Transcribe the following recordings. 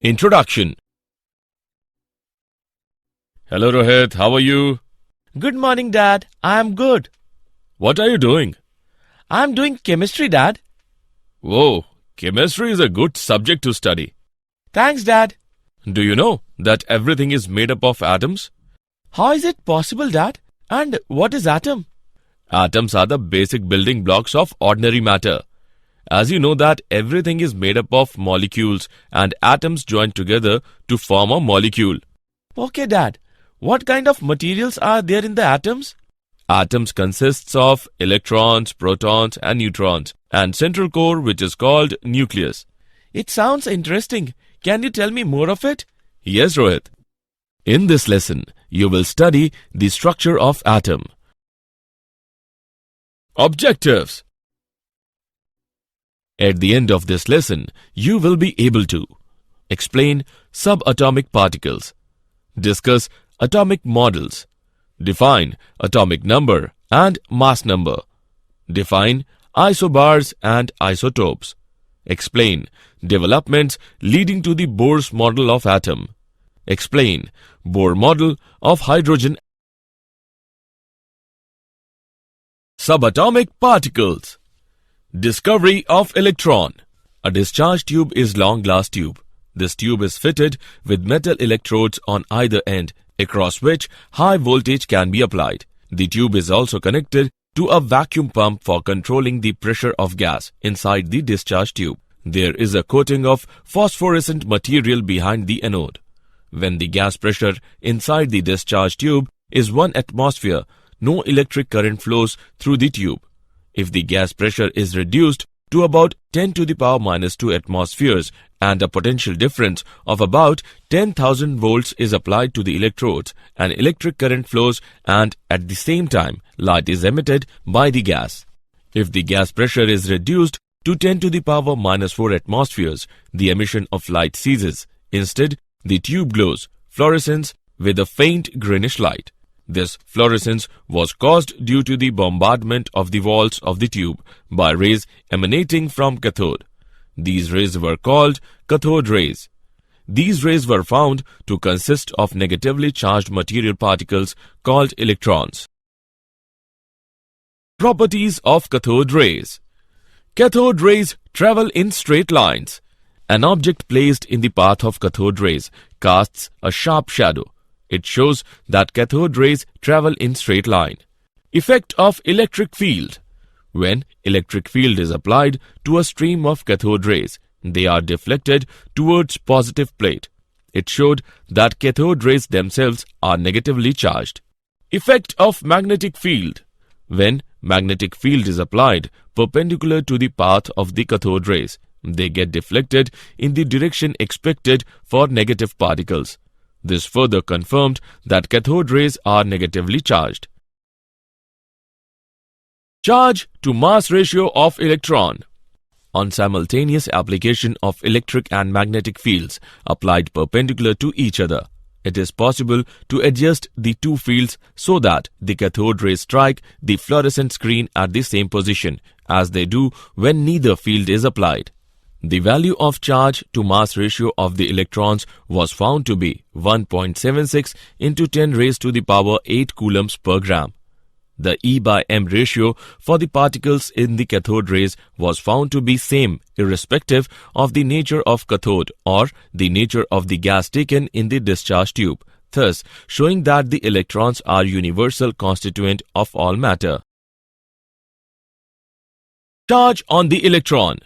Introduction. Hello Rohit, how are you? Good morning, Dad. I am good. What are you doing? I am doing chemistry, Dad. Whoa, chemistry is a good subject to study. Thanks, Dad. Do you know that everything is made up of atoms? How is it possible, Dad? And what is atom? Atoms are the basic building blocks of ordinary matter. As you know that everything is made up of molecules and atoms join together to form a molecule. Okay, Dad. What kind of materials are there in the atoms? Atoms consists of electrons, protons and neutrons and central core which is called nucleus. It sounds interesting. Can you tell me more of it? Yes, Rohit. In this lesson, you will study the structure of atom. Objectives. At the end of this lesson, you will be able to explain subatomic particles, discuss atomic models, define atomic number and mass number, define isobars and isotopes, explain developments leading to the Bohr's model of atom, explain Bohr model of hydrogen. Subatomic particles. Discovery of electron. A discharge tube is long glass tube. This tube is fitted with metal electrodes on either end, across which high voltage can be applied. The tube is also connected to a vacuum pump for controlling the pressure of gas inside the discharge tube. There is a coating of phosphorescent material behind the anode. When the gas pressure inside the discharge tube is 1 atmosphere, no electric current flows through the tube. If the gas pressure is reduced to about 10 to the power minus 2 atmospheres and a potential difference of about 10,000 volts is applied to the electrodes, an electric current flows and at the same time light is emitted by the gas. If the gas pressure is reduced to 10 to the power minus 4 atmospheres, the emission of light ceases. Instead, the tube glows, fluorescence with a faint greenish light. This fluorescence was caused due to the bombardment of the walls of the tube by rays emanating from cathode. These rays were called cathode rays. These rays were found to consist of negatively charged material particles called electrons. Properties of cathode rays. Cathode rays travel in straight lines. An object placed in the path of cathode rays casts a sharp shadow. It shows that cathode rays travel in straight line. Effect of electric field. When electric field is applied to a stream of cathode rays, they are deflected towards positive plate. It showed that cathode rays themselves are negatively charged. Effect of magnetic field. When magnetic field is applied perpendicular to the path of the cathode rays, they get deflected in the direction expected for negative particles. This further confirmed that cathode rays are negatively charged. Charge to mass ratio of electron. On simultaneous application of electric and magnetic fields applied perpendicular to each other, it is possible to adjust the two fields so that the cathode rays strike the fluorescent screen at the same position as they do when neither field is applied. The value of charge to mass ratio of the electrons was found to be 1.76 into 10 raised to the power 8 coulombs per gram. The E by M ratio for the particles in the cathode rays was found to be same irrespective of the nature of cathode or the nature of the gas taken in the discharge tube, thus showing that the electrons are universal constituent of all matter. Charge on the electron.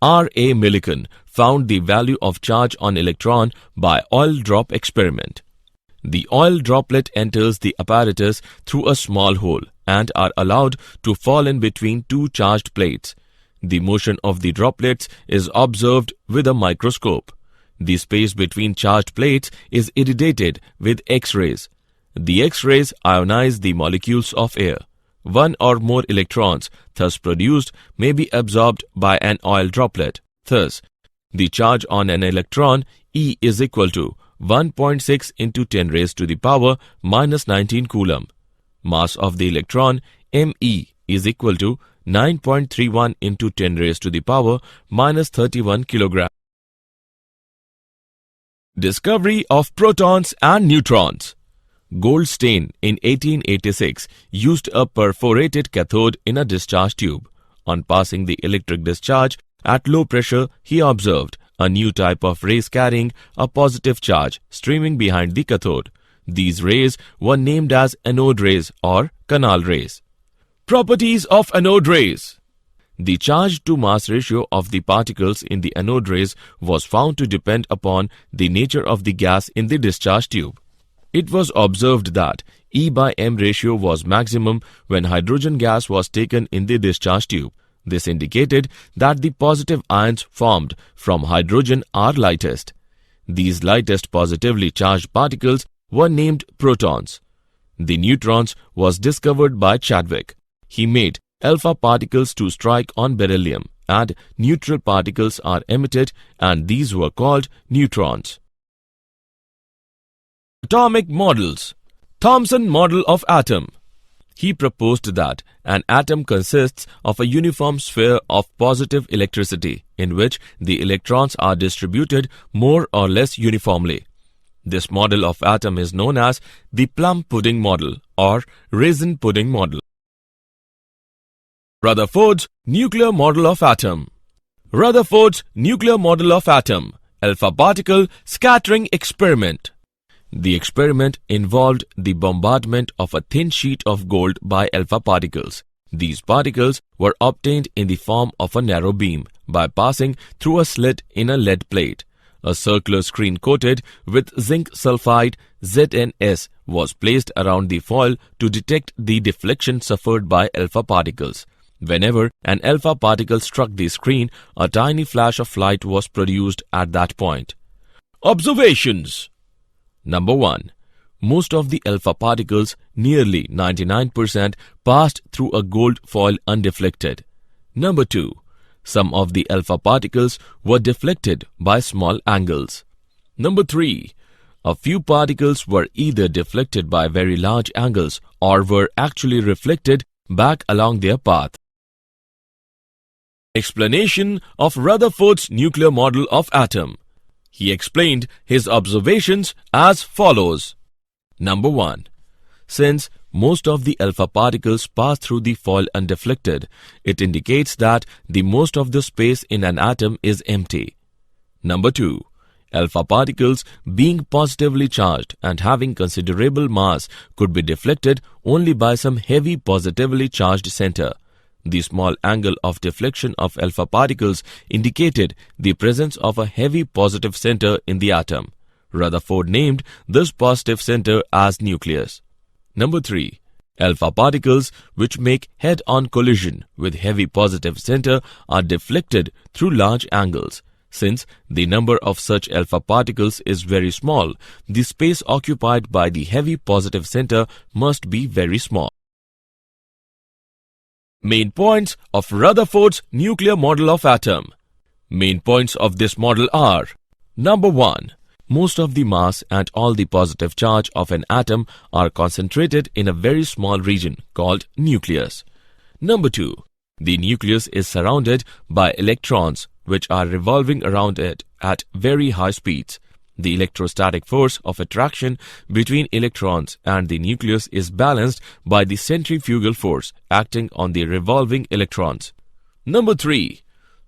R. A. Millikan found the value of charge on electron by oil drop experiment. The oil droplet enters the apparatus through a small hole and are allowed to fall in between two charged plates. The motion of the droplets is observed with a microscope. The space between charged plates is irradiated with X-rays. The X-rays ionize the molecules of air. One or more electrons thus produced may be absorbed by an oil droplet. Thus, the charge on an electron E is equal to 1.6 into 10 raised to the power minus 19 coulomb. Mass of the electron Me is equal to 9.31 into 10 raised to the power minus 31 kilogram. Discovery of protons and neutrons. Goldstein in 1886 used a perforated cathode in a discharge tube. On passing the electric discharge at low pressure, he observed a new type of rays carrying a positive charge streaming behind the cathode. These rays were named as anode rays or canal rays. Properties of anode rays. The charge-to-mass ratio of the particles in the anode rays was found to depend upon the nature of the gas in the discharge tube. It was observed that E/M ratio was maximum when hydrogen gas was taken in the discharge tube. This indicated that the positive ions formed from hydrogen are lightest. These lightest positively charged particles were named protons. The neutrons was discovered by Chadwick. He made alpha particles to strike on beryllium, and neutral particles are emitted, and these were called neutrons. Atomic models. Thomson model of atom. He proposed that an atom consists of a uniform sphere of positive electricity in which the electrons are distributed more or less uniformly. This model of atom is known as the plum pudding model or raisin pudding model. Rutherford's nuclear model of atom. Rutherford's nuclear model of atom. Alpha particle scattering experiment. The experiment involved the bombardment of a thin sheet of gold by alpha particles. These particles were obtained in the form of a narrow beam by passing through a slit in a lead plate. A circular screen coated with zinc sulfide ZnS was placed around the foil to detect the deflection suffered by alpha particles. Whenever an alpha particle struck the screen, a tiny flash of light was produced at that point. Observations. Number 1. Most of the alpha particles, nearly 99%, passed through a gold foil undeflected. Number 2. Some of the alpha particles were deflected by small angles. Number 3. A few particles were either deflected by very large angles or were actually reflected back along their path. Explanation of Rutherford's nuclear model of atom. He explained his observations as follows. Number 1. Since most of the alpha particles pass through the foil undeflected, it indicates that the most of the space in an atom is empty. Number 2. Alpha particles, being positively charged and having considerable mass, could be deflected only by some heavy positively charged center. The small angle of deflection of alpha particles indicated the presence of a heavy positive center in the atom. Rutherford named this positive center as nucleus. Number 3. Alpha particles which make head-on collision with heavy positive center are deflected through large angles. Since the number of such alpha particles is very small, the space occupied by the heavy positive center must be very small. Main points of Rutherford's nuclear model of atom. Main points of this model are: Number 1. Most of the mass and all the positive charge of an atom are concentrated in a very small region called nucleus. Number 2. The nucleus is surrounded by electrons which are revolving around it at very high speeds. The electrostatic force of attraction between electrons and the nucleus is balanced by the centrifugal force acting on the revolving electrons. Number 3.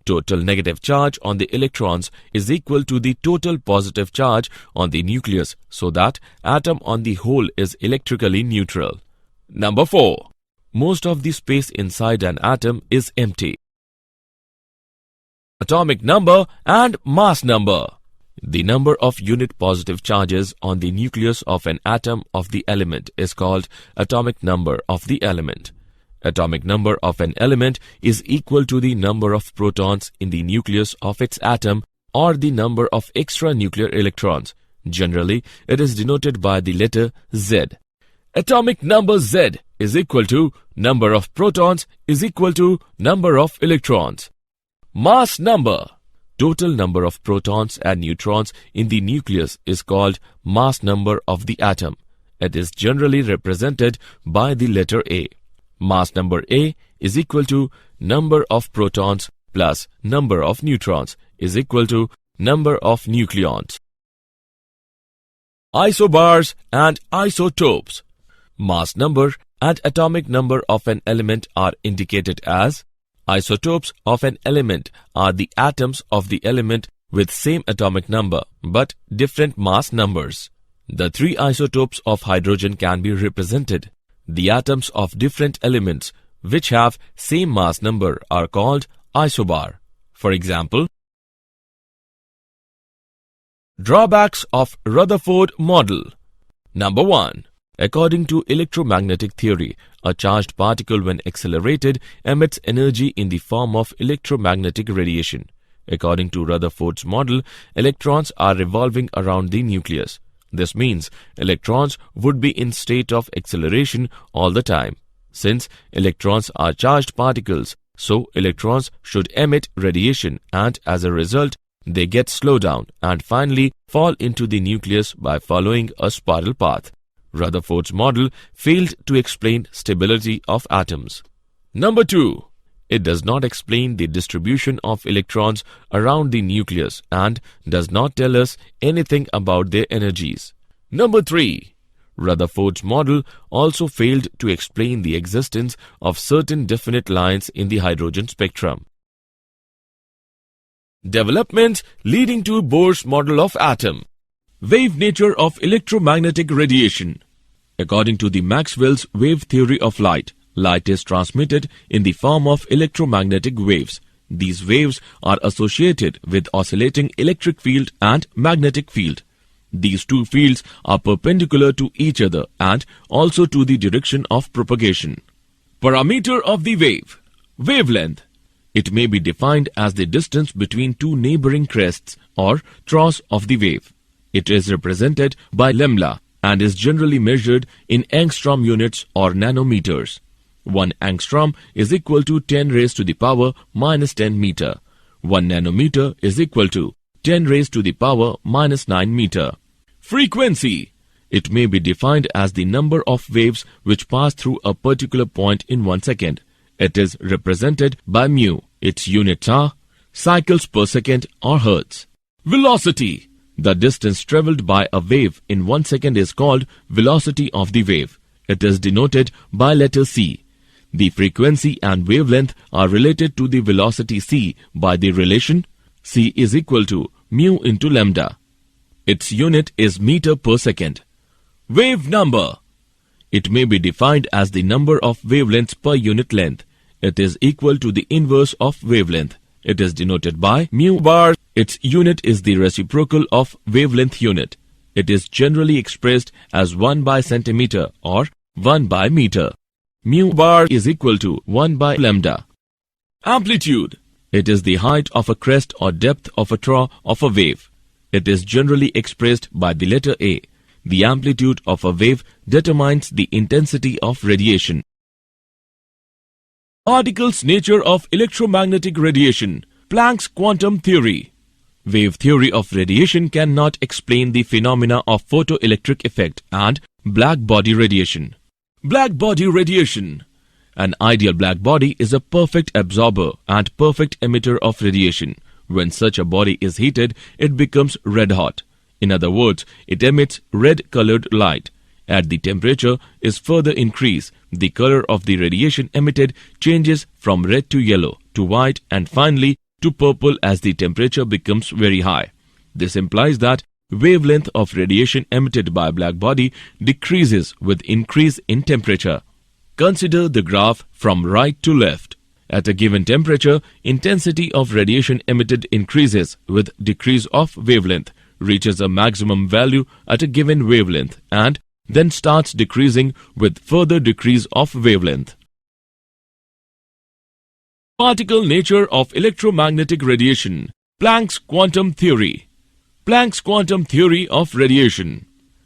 Total negative charge on the electrons is equal to the total positive charge on the nucleus, so that atom on the whole is electrically neutral. Number 4. Most of the space inside an atom is empty. Atomic number and mass number. The number of unit positive charges on the nucleus of an atom of the element is called atomic number of the element. Atomic number of an element is equal to the number of protons in the nucleus of its atom or the number of extranuclear electrons. Generally, it is denoted by the letter Z. Atomic number Z is equal to number of protons is equal to number of electrons. Mass number. Total number of protons and neutrons in the nucleus is called mass number of the atom. It is generally represented by the letter A. Mass number A is equal to number of protons plus number of neutrons is equal to number of nucleons. Isobars and isotopes. Mass number and atomic number of an element are indicated as isotopes of an element are the atoms of the element with same atomic number but different mass numbers. The three isotopes of hydrogen can be represented. The atoms of different elements which have same mass number are called isobar. For example, drawbacks of Rutherford model. Number 1. According to electromagnetic theory, a charged particle when accelerated emits energy in the form of electromagnetic radiation. According to Rutherford's model, electrons are revolving around the nucleus. This means electrons would be in state of acceleration all the time. Since electrons are charged particles, so electrons should emit radiation and as a result, they get slowed down and finally fall into the nucleus by following a spiral path. Rutherford's model failed to explain stability of atoms. Number 2. It does not explain the distribution of electrons around the nucleus and does not tell us anything about their energies. Number 3. Rutherford's model also failed to explain the existence of certain definite lines in the hydrogen spectrum. Developments leading to Bohr's model of atom. Wave nature of electromagnetic radiation. According to the Maxwell's wave theory of light, light is transmitted in the form of electromagnetic waves. These waves are associated with oscillating electric field and magnetic field. These two fields are perpendicular to each other and also to the direction of propagation. Parameter of the wave. Wavelength. It may be defined as the distance between two neighboring crests or troughs of the wave. It is represented by lambda and is generally measured in angstrom units or nanometers. 1 angstrom is equal to 10 raised to the power minus 10 meter. 1 nanometer is equal to 10 raised to the power minus 9 meter. Frequency. It may be defined as the number of waves which pass through a particular point in 1 second. It is represented by mu. Its units are cycles per second or hertz. Velocity. The distance travelled by a wave in 1 second is called velocity of the wave. It is denoted by letter c. The frequency and wavelength are related to the velocity c by the relation c is equal to mu into lambda. Its unit is meter per second. Wave number. It may be defined as the number of wavelengths per unit length. It is equal to the inverse of wavelength. It is denoted by mu bar. Its unit is the reciprocal of wavelength unit. It is generally expressed as 1 by centimeter or 1 by meter. Mu bar is equal to 1 by lambda. Amplitude. It is the height of a crest or depth of a trough of a wave. It is generally expressed by the letter A. The amplitude of a wave determines the intensity of radiation. Particles' nature of electromagnetic radiation. Planck's quantum theory. Wave theory of radiation cannot explain the phenomena of photoelectric effect and black body radiation. Black body radiation. An ideal black body is a perfect absorber and perfect emitter of radiation. When such a body is heated, it becomes red hot. In other words, it emits red-colored light. As the temperature is further increased, the color of the radiation emitted changes from red to yellow to white and finally to purple as the temperature becomes very high. This implies that wavelength of radiation emitted by a black body decreases with increase in temperature. Consider the graph from right to left. At a given temperature, intensity of radiation emitted increases with decrease of wavelength, reaches a maximum value at a given wavelength and then starts decreasing with further decrease of wavelength. Particle nature of electromagnetic radiation. Planck's quantum theory. Planck's quantum theory of radiation.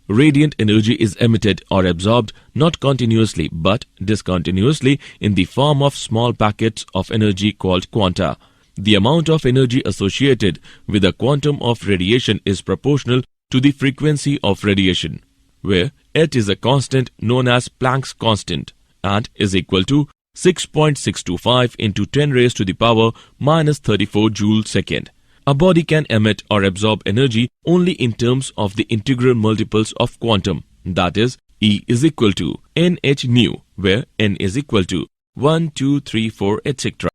Radiant energy is emitted or absorbed not continuously but discontinuously in the form of small packets of energy called quanta. The amount of energy associated with a quantum of radiation is proportional to the frequency of radiation, where h is a constant known as Planck's constant and is equal to 6.625 into 10 raised to the power minus 34 joule second. A body can emit or absorb energy only in terms of the integral multiples of quantum, that is, E is equal to nh nu, where n is equal to 1, 2, 3, 4, etc.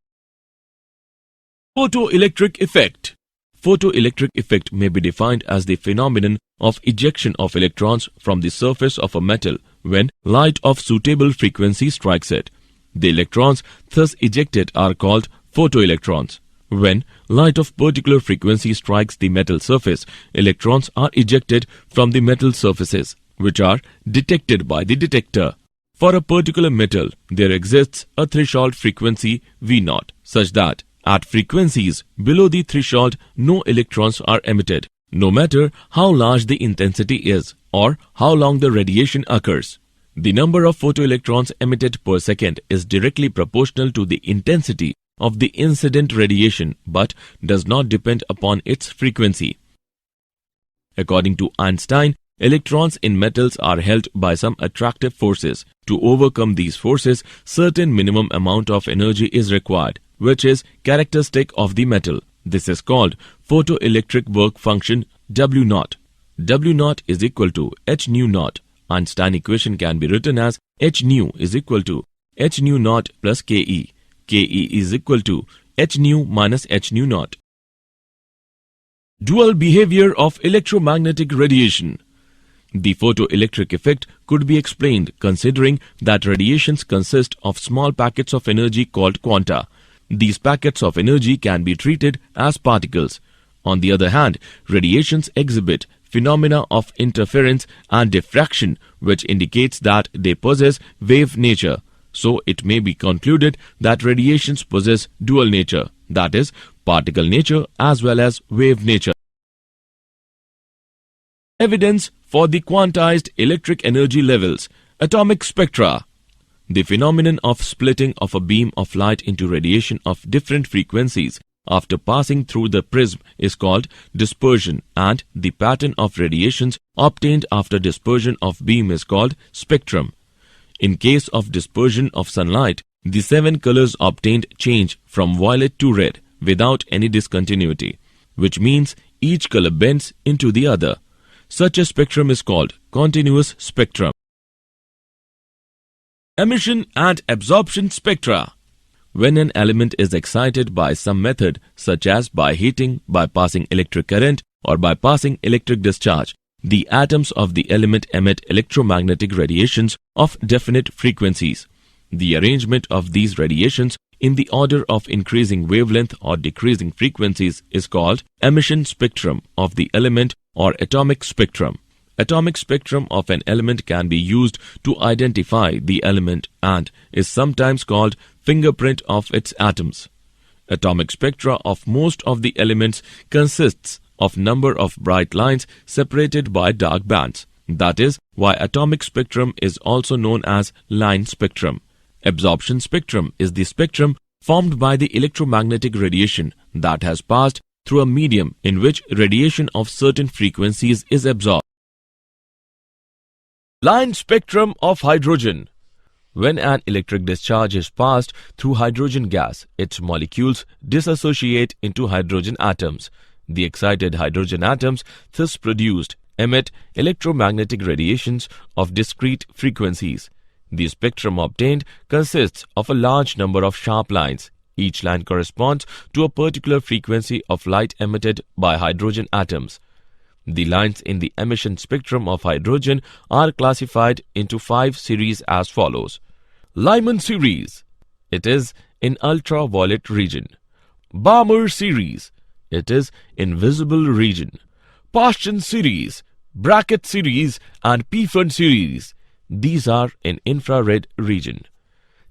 Photoelectric effect. Photoelectric effect may be defined as the phenomenon of ejection of electrons from the surface of a metal when light of suitable frequency strikes it. The electrons thus ejected are called photoelectrons. When light of particular frequency strikes the metal surface, electrons are ejected from the metal surfaces, which are detected by the detector. For a particular metal, there exists a threshold frequency V0, such that at frequencies below the threshold, no electrons are emitted, no matter how large the intensity is or how long the radiation occurs. The number of photoelectrons emitted per second is directly proportional to the intensity of the incident radiation but does not depend upon its frequency. According to Einstein, electrons in metals are held by some attractive forces. To overcome these forces, certain minimum amount of energy is required, which is characteristic of the metal. This is called photoelectric work function W0. W0 is equal to h nu naught. Einstein equation can be written as h nu is equal to h nu naught plus Ke. Ke is equal to h nu minus h nu naught. Dual behavior of electromagnetic radiation. The photoelectric effect could be explained considering that radiations consist of small packets of energy called quanta. These packets of energy can be treated as particles. On the other hand, radiations exhibit phenomena of interference and diffraction, which indicates that they possess wave nature. So it may be concluded that radiations possess dual nature, that is, particle nature as well as wave nature. Evidence for the quantized electric energy levels. Atomic spectra. The phenomenon of splitting of a beam of light into radiation of different frequencies after passing through the prism is called dispersion, and the pattern of radiations obtained after dispersion of beam is called spectrum. In case of dispersion of sunlight, the 7 colors obtained change from violet to red without any discontinuity, which means each color bends into the other. Such a spectrum is called continuous spectrum. Emission and absorption spectra. When an element is excited by some method, such as by heating, by passing electric current, or by passing electric discharge, the atoms of the element emit electromagnetic radiations of definite frequencies. The arrangement of these radiations in the order of increasing wavelength or decreasing frequencies is called emission spectrum of the element or atomic spectrum. Atomic spectrum of an element can be used to identify the element and is sometimes called fingerprint of its atoms. Atomic spectra of most of the elements consists of number of bright lines separated by dark bands. That is why atomic spectrum is also known as line spectrum. Absorption spectrum is the spectrum formed by the electromagnetic radiation that has passed through a medium in which radiation of certain frequencies is absorbed. Line spectrum of hydrogen. When an electric discharge is passed through hydrogen gas, its molecules dissociate into hydrogen atoms. The excited hydrogen atoms thus produced emit electromagnetic radiations of discrete frequencies. The spectrum obtained consists of a large number of sharp lines. Each line corresponds to a particular frequency of light emitted by hydrogen atoms. The lines in the emission spectrum of hydrogen are classified into 5 series as follows. Lyman series. It is in ultraviolet region. Balmer series. It is in visible region. Paschen series, Brackett series and Pfund series. These are in infrared region.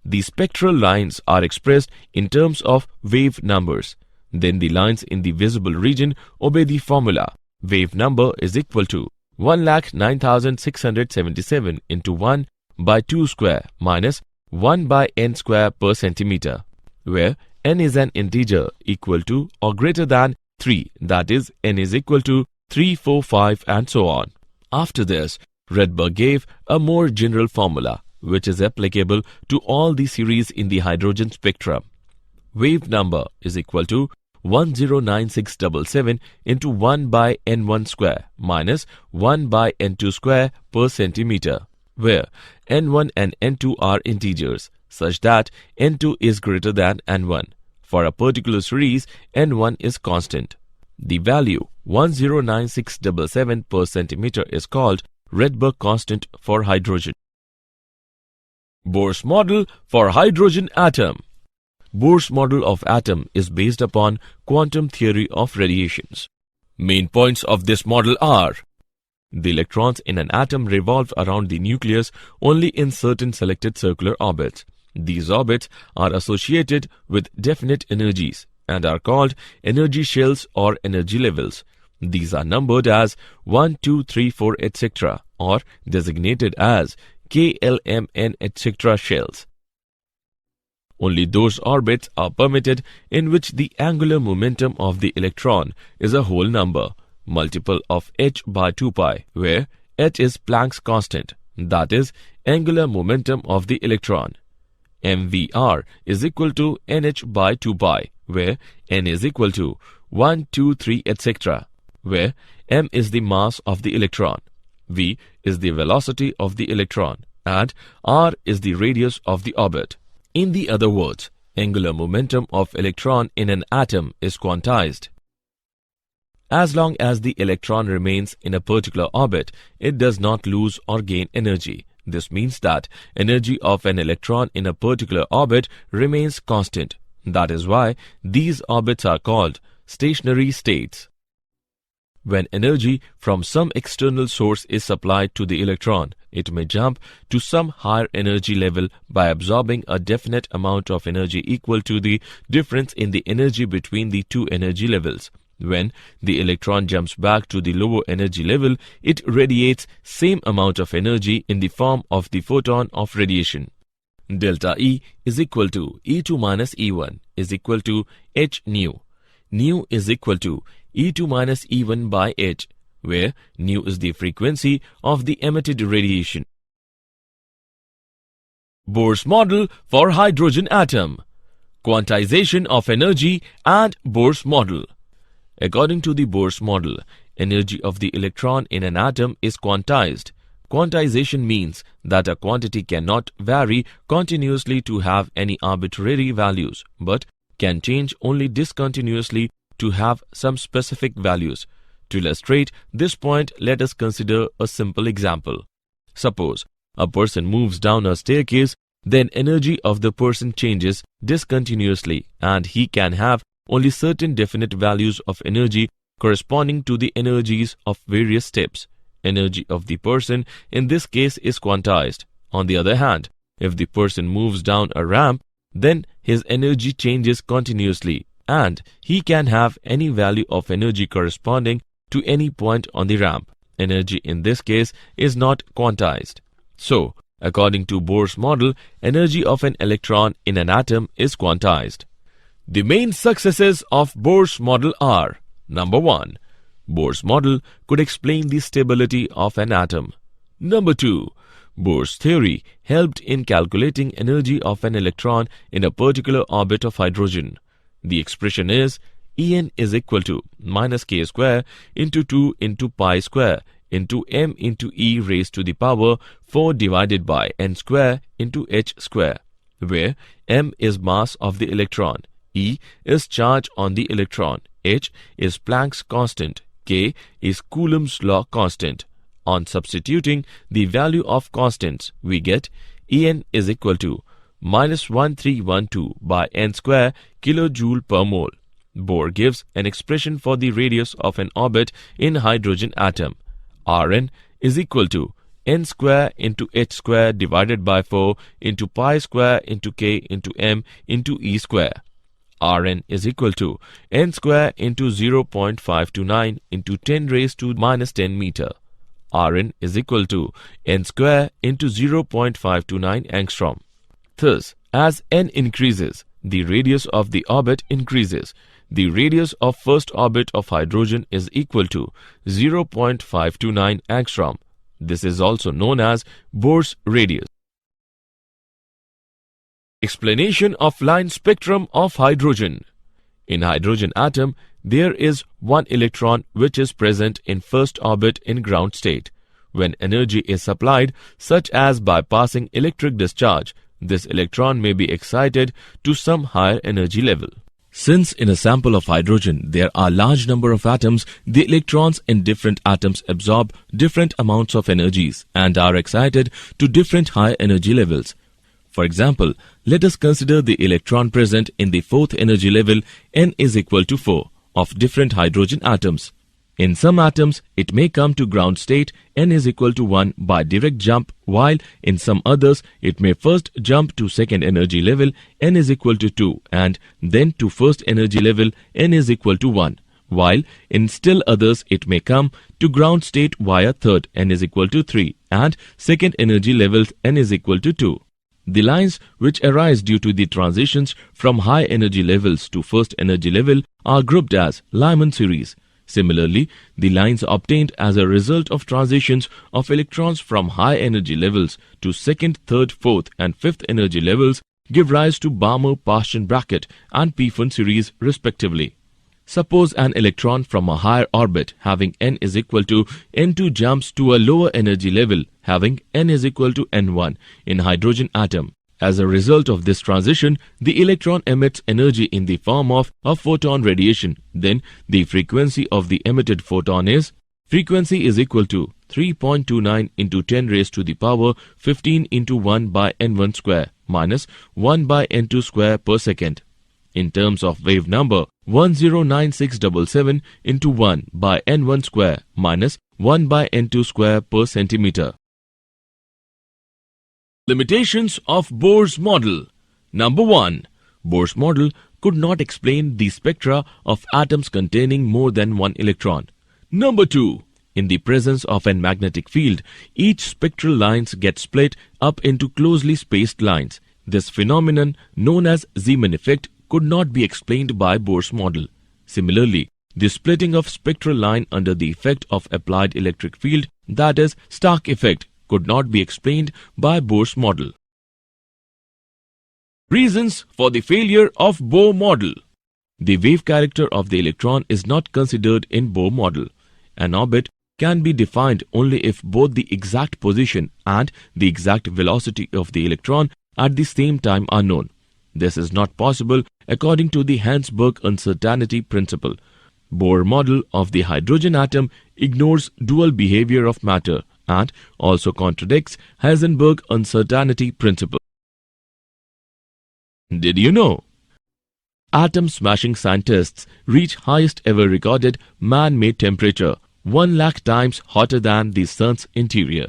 The spectral lines are expressed in terms of wave numbers. Then the lines in the visible region obey the formula. Wave number is equal to 1,09,677 into 1 by 2 square minus 1 by n square per centimeter, where n is an integer equal to or greater than 3, that is, n is equal to 3, 4, 5 and so on. After this, Rydberg gave a more general formula which is applicable to all the series in the hydrogen spectrum. Wave number is equal to 109677 into 1 by n1 square minus 1 by n2 square per centimeter, where n1 and n2 are integers, such that n2 is greater than n1. For a particular series, n1 is constant. The value 109677 per centimeter is called Rydberg constant for hydrogen. Bohr's model for hydrogen atom. Bohr's model of atom is based upon quantum theory of radiations. Main points of this model are: the electrons in an atom revolve around the nucleus only in certain selected circular orbits. These orbits are associated with definite energies and are called energy shells or energy levels. These are numbered as 1, 2, 3, 4, etc. or designated as K, L, M, N, etc. shells. Only those orbits are permitted in which the angular momentum of the electron is a whole number, multiple of h by 2 pi, where h is Planck's constant, that is, angular momentum of the electron. MVR is equal to nh by 2 pi, where n is equal to 1, 2, 3, etc., where m is the mass of the electron, v is the velocity of the electron, and r is the radius of the orbit. In the other words, angular momentum of electron in an atom is quantized. As long as the electron remains in a particular orbit, it does not lose or gain energy. This means that energy of an electron in a particular orbit remains constant. That is why these orbits are called stationary states. When energy from some external source is supplied to the electron, it may jump to some higher energy level by absorbing a definite amount of energy equal to the difference in the energy between the two energy levels. When the electron jumps back to the lower energy level, it radiates same amount of energy in the form of the photon of radiation. Delta E is equal to E2 minus E1 is equal to h nu. Nu is equal to E2 minus E1 by h, where nu is the frequency of the emitted radiation. Bohr's model for hydrogen atom. Quantization of energy and Bohr's model. According to the Bohr's model, energy of the electron in an atom is quantized. Quantization means that a quantity cannot vary continuously to have any arbitrary values, but can change only discontinuously to have some specific values. To illustrate this point, let us consider a simple example. Suppose a person moves down a staircase, then energy of the person changes discontinuously and he can have only certain definite values of energy corresponding to the energies of various steps. Energy of the person in this case is quantized. On the other hand, if the person moves down a ramp, then his energy changes continuously and he can have any value of energy corresponding to any point on the ramp. Energy in this case is not quantized. So, according to Bohr's model, energy of an electron in an atom is quantized. The main successes of Bohr's model are: number 1, Bohr's model could explain the stability of an atom. Number 2, Bohr's theory helped in calculating energy of an electron in a particular orbit of hydrogen. The expression is En is equal to minus k square into 2 into pi square into m into e raised to the power 4 divided by n square into h square, where m is mass of the electron, E is charge on the electron, h is Planck's constant, k is Coulomb's law constant. On substituting the value of constants, we get En is equal to minus 1312 by n square kilojoule per mole. Bohr gives an expression for the radius of an orbit in hydrogen atom. Rn is equal to n square into h square divided by 4 into pi square into k into m into e square. Rn is equal to n square into 0.529 into 10 raised to minus 10 meter. Rn is equal to n square into 0.529 angstrom. Thus, as n increases, the radius of the orbit increases. The radius of first orbit of hydrogen is equal to 0.529 angstrom. This is also known as Bohr's radius. Explanation of line spectrum of hydrogen. In hydrogen atom, there is one electron which is present in first orbit in ground state. When energy is supplied, such as by passing electric discharge, this electron may be excited to some higher energy level. Since in a sample of hydrogen there are large number of atoms, the electrons in different atoms absorb different amounts of energies and are excited to different high energy levels. For example, let us consider the electron present in the fourth energy level n is equal to 4 of different hydrogen atoms. In some atoms, it may come to ground state n is equal to 1 by direct jump, while in some others, it may first jump to second energy level n is equal to 2 and then to first energy level n is equal to 1, while in still others, it may come to ground state via third n is equal to 3 and second energy levels n is equal to 2. The lines which arise due to the transitions from high energy levels to first energy level are grouped as Lyman series. Similarly, the lines obtained as a result of transitions of electrons from high energy levels to second, third, fourth and fifth energy levels give rise to Balmer-Paschen bracket and Pfund series respectively. Suppose an electron from a higher orbit having n is equal to n2 jumps to a lower energy level having n is equal to n1 in hydrogen atom. As a result of this transition, the electron emits energy in the form of a photon radiation. Then the frequency of the emitted photon is frequency is equal to 3.29 into 10 raised to the power 15 into 1 by n1 square minus 1 by n2 square per second. In terms of wave number, 109677 into 1 by n1 square minus 1 by n2 square per centimeter. Limitations of Bohr's model. Number 1. Bohr's model could not explain the spectra of atoms containing more than one electron. Number 2. In the presence of an magnetic field, each spectral lines get split up into closely spaced lines. This phenomenon, known as Zeeman effect, could not be explained by Bohr's model. Similarly, the splitting of spectral line under the effect of applied electric field, that is Stark effect, could not be explained by Bohr's model. Reasons for the failure of Bohr model. The wave character of the electron is not considered in Bohr model. An orbit can be defined only if both the exact position and the exact velocity of the electron at the same time are known. This is not possible according to the Heisenberg uncertainty principle. Bohr model of the hydrogen atom ignores dual behavior of matter and also contradicts Heisenberg uncertainty principle. Did you know? Atom-smashing scientists reach highest ever recorded man-made temperature, 1 lakh times hotter than the sun's interior.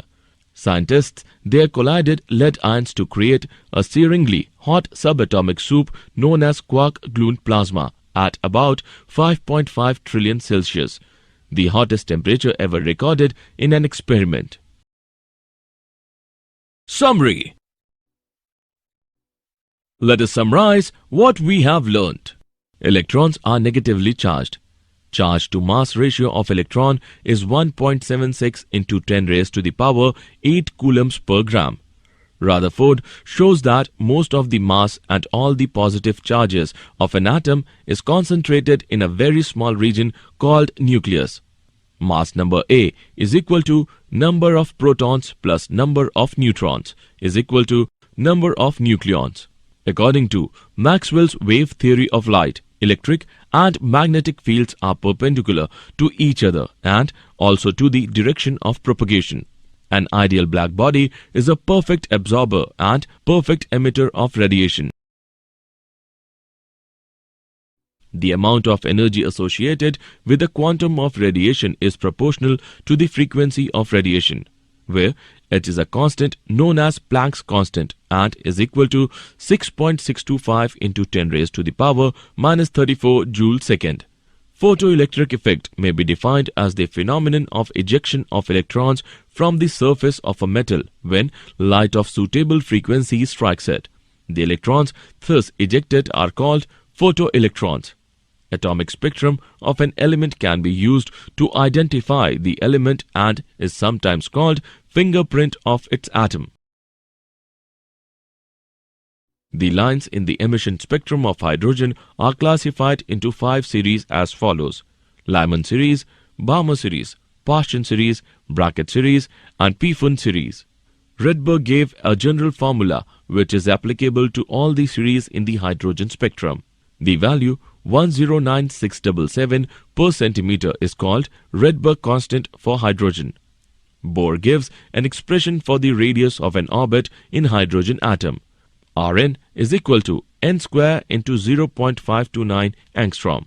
Scientists there collided lead ions to create a searingly hot subatomic soup known as quark-gluon plasma at about 5.5 trillion Celsius, the hottest temperature ever recorded in an experiment. Summary. Let us summarize what we have learnt. Electrons are negatively charged. Charge to mass ratio of electron is 1.76 into 10 raised to the power 8 coulombs per gram. Rutherford shows that most of the mass and all the positive charges of an atom is concentrated in a very small region called nucleus. Mass number A is equal to number of protons plus number of neutrons is equal to number of nucleons. According to Maxwell's wave theory of light, electric and magnetic fields are perpendicular to each other and also to the direction of propagation. An ideal black body is a perfect absorber and perfect emitter of radiation. The amount of energy associated with the quantum of radiation is proportional to the frequency of radiation, where it is a constant known as Planck's constant and is equal to 6.625 into 10 raised to the power minus 34 joule second. Photoelectric effect may be defined as the phenomenon of ejection of electrons from the surface of a metal when light of suitable frequency strikes it. The electrons thus ejected are called photoelectrons. Atomic spectrum of an element can be used to identify the element and is sometimes called fingerprint of its atom. The lines in the emission spectrum of hydrogen are classified into 5 series as follows: Lyman series, Balmer series, Paschen series, Brackett series, and Pfund series. Rydberg gave a general formula which is applicable to all the series in the hydrogen spectrum. The value 109677 per centimeter is called Rydberg constant for hydrogen. Bohr gives an expression for the radius of an orbit in hydrogen atom. Rn is equal to n square into 0.529 angstrom.